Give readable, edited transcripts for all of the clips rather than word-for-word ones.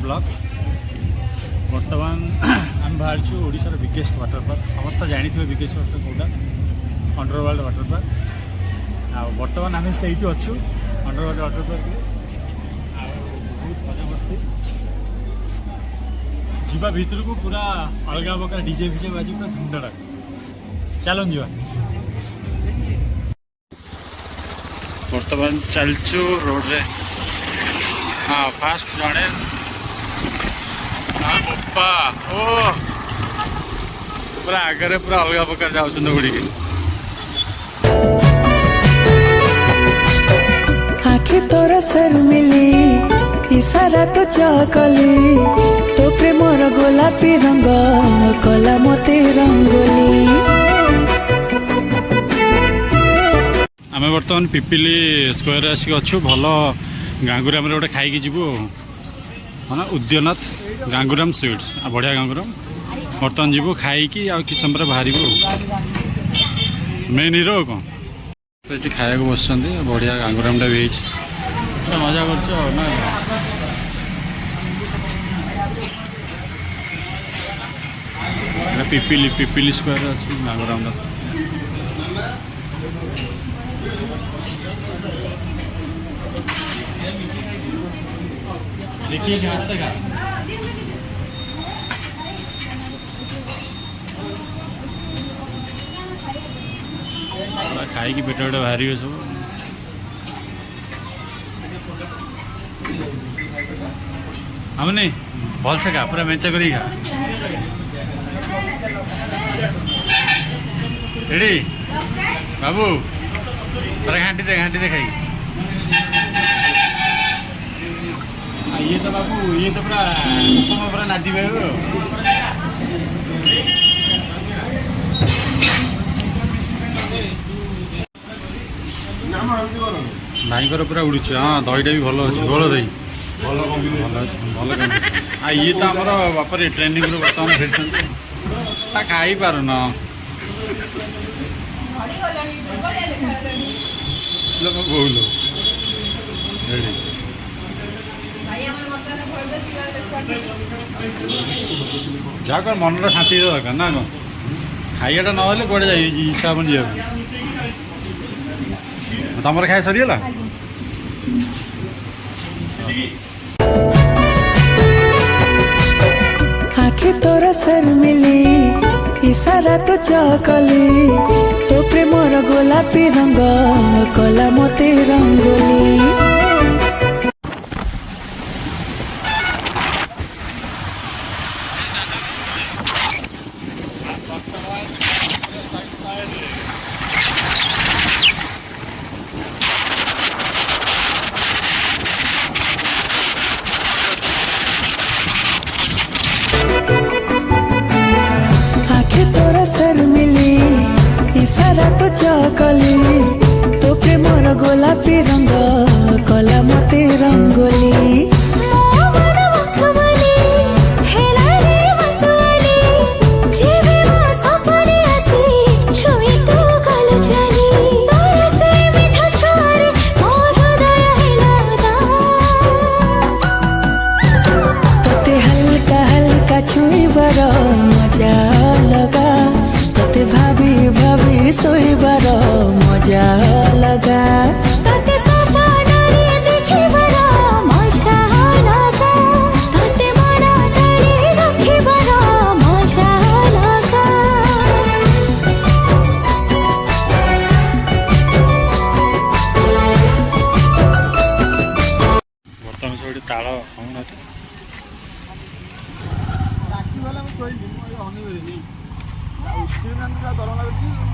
Blogs. बर्तमान आम बाहर ओडिशार बिगेस्ट वाटर पार्क समस्त जानी बिगेस्ट वाटर कौटा अंडरवर्ल्ड वाटर पार्क। बर्तमान आम से अच्छु अंडरवर्ल्ड वाटर पार्क बहुत मजा मस्ती जीवा भीतर को पूरा अलग प्रकार डीजे फीजे बाजी पूरा धुंधड़ा चलन जीवा। बर्तमान चलचु रोड रे हाँ फास्ट जड़े बप्पा ओ पूरा आगे पूरा अलग प्रकार जाऊँ गुड़ी आखि तोर सर मिली इशारा तो चकली तो प्रेमर गोलापी रंग कला मते रंगोली। आम बर्तमान पिपिली स्क्वायर आसिक अच्छु भल गांगुराम गोटे खाई जीवु हाँ उद्यनाथ गांगुराम स्वीट्स बढ़िया गांगुराम बर्तमान जीवु खाई कि समय बाहर मेन हिरो कौन ये खाया बस बढ़िया गांगुरामटा भी मजा कर पिपिली पिपिली स्क्वायर अच्छी गांगुराम देखिए खाई पेट पेट बाहर सब हमने भल से खा पूरा मेचा कर खा रेडी बाबू पूरा घाटी दे खाई। ये तो बाबू ये तो पूरा उपमा पूरा नादी भाई पूरा उड़ी हाँ दहीटा भी भल अच्छे गोल दही भल भल ये तो आम बापर ट्रेनिंग बर्तमान फेर खाई पारन बोल जहाँ कौन मन शांति दरकार ना कौन खाइटा ना कौटे जा इच्छा हम जा तुम खाया सरीगला आखि तोर सर मिली इशारा तो चकली तो प्रेमर गोलापी रंग कला मते रंगोली। सर मिली इशारा तो चकली तो प्रेमर गोलापी रंग कला मते रंगोली। तोते हल्का हल्का छुईबार मजा लगा तोते भाभी भाभी सोईबार मजा लगा तोते सपनारे देखिबार मजा लगा तोते मन तले रखिबार मजा लगा। बर्तमान सब ताल खाऊना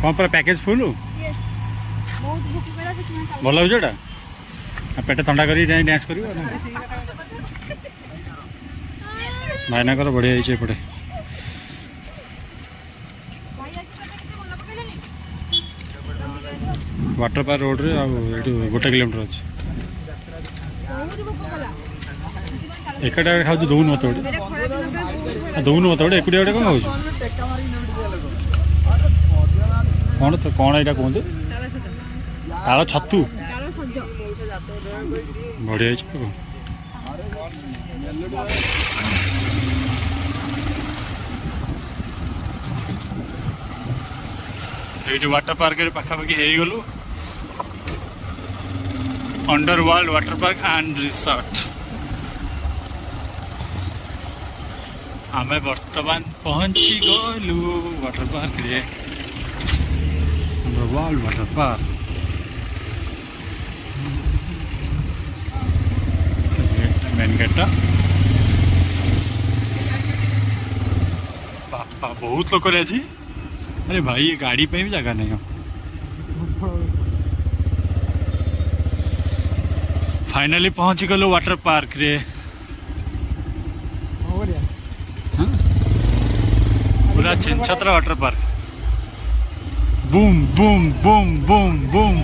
कौन पूरा पैकेज फुल भल लगे पेट थंडा कर डांस कर भाईना बढ़िया एपटे वाटर पार्क रोड रे गोटे किलोमीटर अच्छे एकटा खाऊ दौन मत गोटे दौन मत गोटे एकुटिया गोटे कौन खाऊ कौन तो कौन यहाँ कहते ताल छतु बढ़िया ये वाटर पार्क पाखापाखि हो गलु under world water park and resort आम बर्तमान पहुंची गलु वाटर पार्क रे under world water park main gate बापा बहुत लोक आज अरे भाई ये गाड़ी पे भी जगह नहीं हो फाइनली पहुंची गलु वाटर पार्क रे हाँ? पूरा छिनछतरा water park boom boom boom boom boom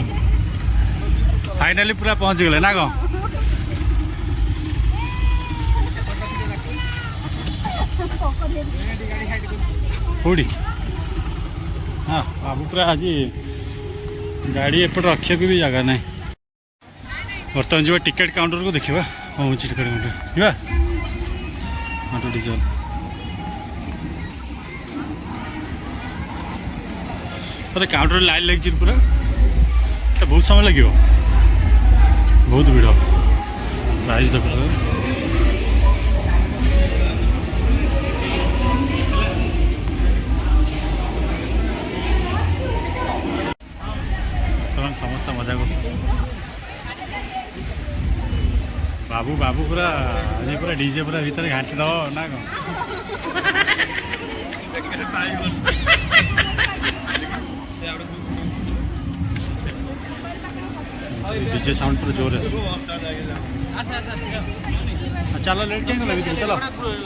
finally पूरा पहुंच गले ना कौन कोड़ी हाँ बाबू पूरा आज गाड़ी एपट रखा भी जगह ना बर्तमान जी टिकेट काउंटर को देखा कौन टिकेट काउंटर जा हाँ तो चल अरे काउंटर लाइन लगी पूरा तो बहुत समय लगे बहुत भिड़ प्राइस देख समस्त मजा कर बाबू बाबू पूरा आज पूरा डीजे पूरा भीतर घाटी दब ना कौन डीजे साउंड पूरा जोर है चलो लेट क्या लगी चलो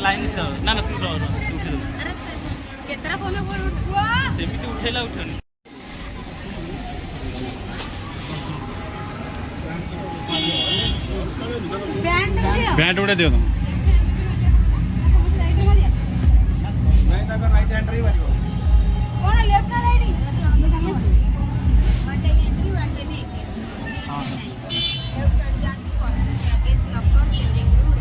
लाइन ना ना तू केतरा फोन पर उठवा सेमिति उठेला उठनी बैंड उड़े दियो तुम नहीं तो राइट हैंड रे बारी कौन लेफ्ट ना right one time entry one time एक हां एक साइड जाती कौन गेट लॉक कर चेंजिंग रूम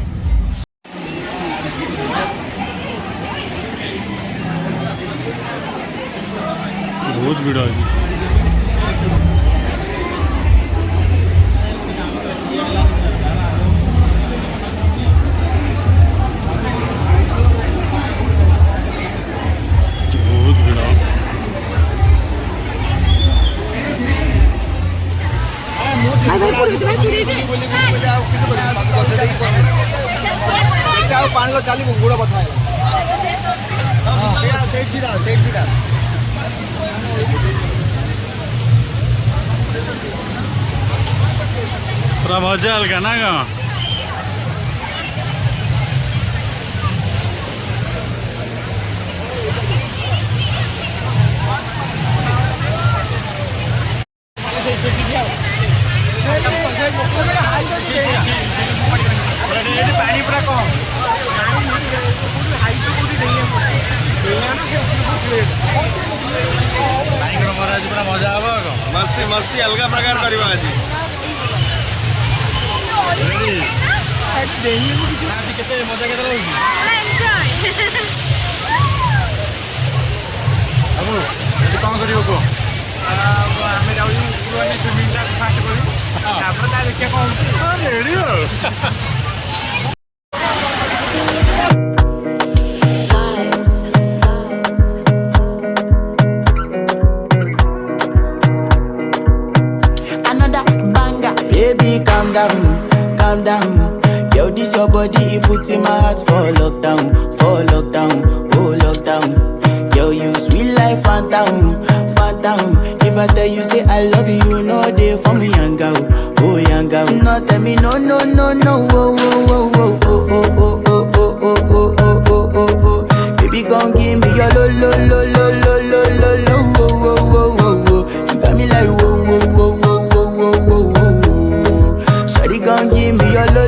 बहुत भीड़ है पान लो चाली गुड़ बता पूरा मजा अलगा ना गा पानी पूरा कम पूरा मजा हम मस्ती मस्ती अलग प्रकार करवा आज केते मजा केते लगी बाबू ये कौन करियो को आमे जाऊ पुराने स्विमिंग टा फास्ट करू तापर ता देखिया कौन रेडी हो calm down. Yo, this your body, it puts in my heart for lockdown, oh lockdown. Yo, you sweet life, phantom. If I tell you say I love you, no day for me, young girl, oh young girl. No tell me no, oh, baby, gon' give me your lo. You got me like whoa. Gon' give me your lo.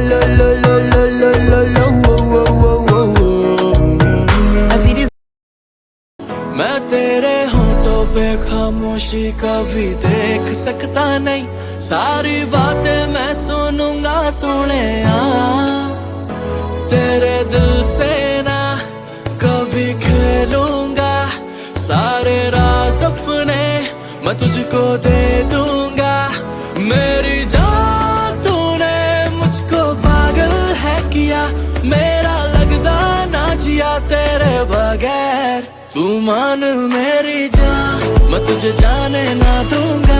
I see this. मैं तेरे होंठों पे खामोशी कभी देख सकता नहीं, सारी बातें मैं सुनूंगा सुने तेरे दिल से ना कभी खेलूंगा, सारे राज अपने मैं तुझको दे दूंगा। मेरी जान तूने मुझको पागल है किया, मेरा लगदा ना जिया तेरे बगैर। तू मान मेरी जान, मैं तुझे जाने ना दूंगा।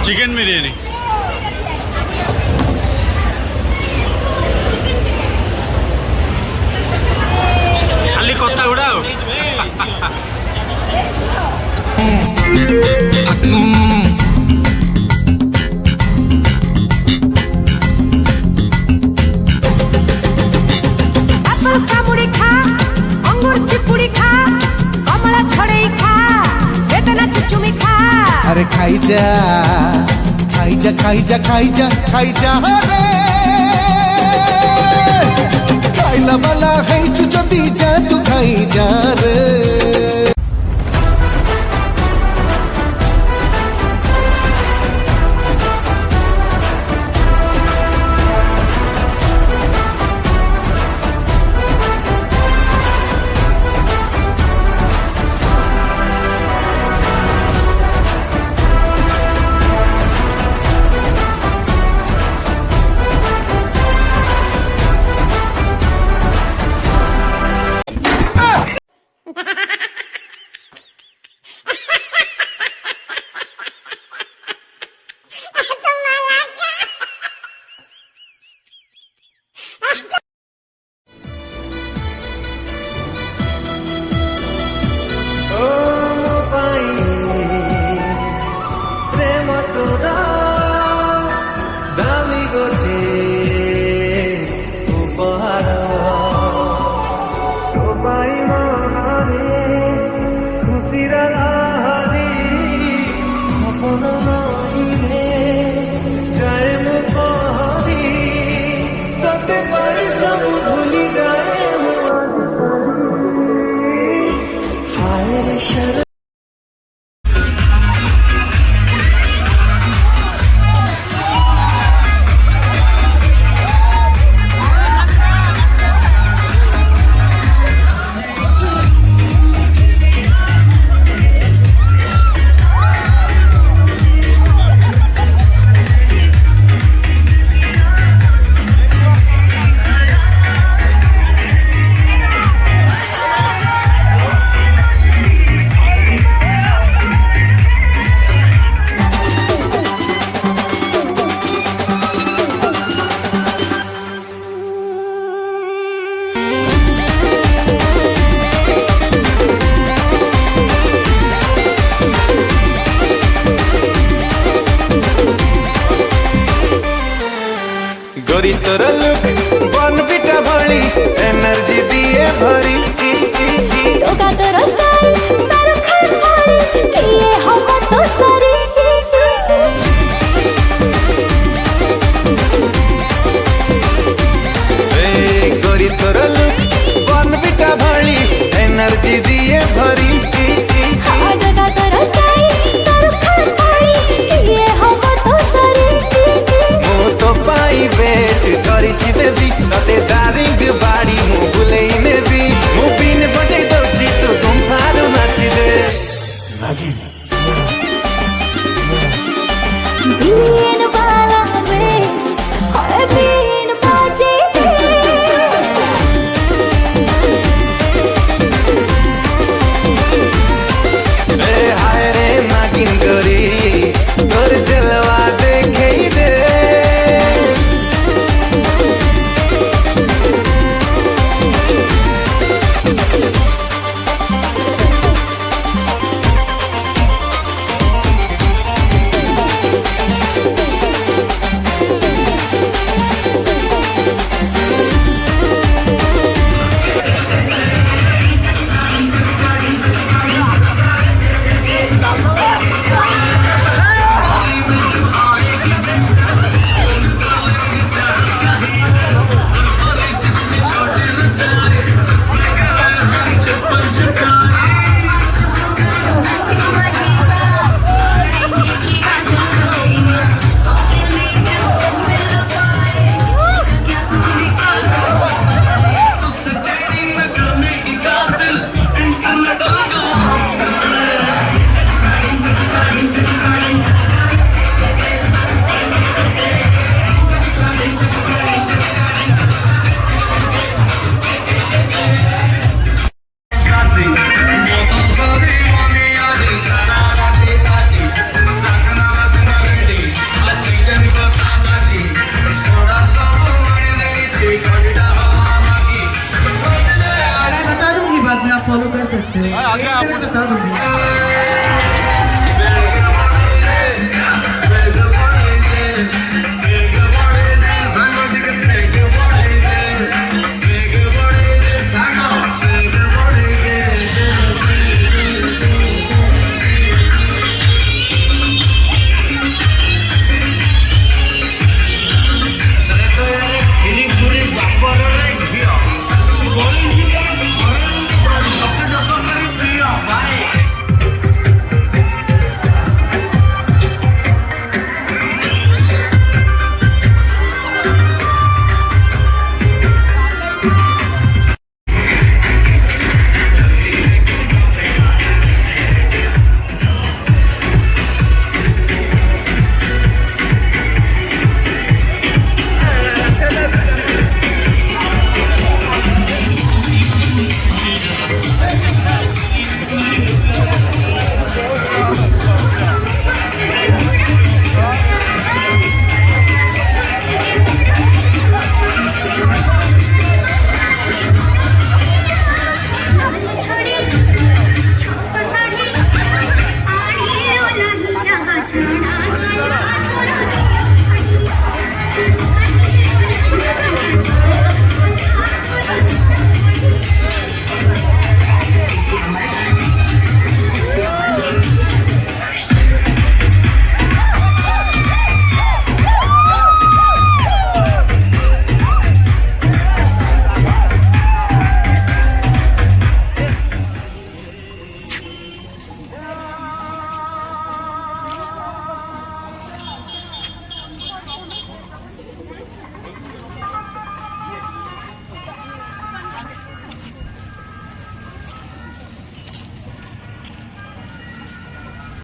चिकन बिरयानी खाली कत्ता गुड़ा apple kamuri kha, angur chipuri kha, kamala chhodei kha, bedana chuchumi kha। अरे खाई जा खाई जा खाई जा खाई जा खाई जा रे खाइला वाला है चुचती जा तू खाई जा रे। गोरी तोर लुक बन बिटा भली एनर्जी दिए भरी टोका तोर स्टाइल शाहरुख खान भरी किए हम तो सरी। गोरी तोर लुक बन बिटा भली एनर्जी दिए भरी टोका तोर स्टाइल शाहरुख खान आगे आप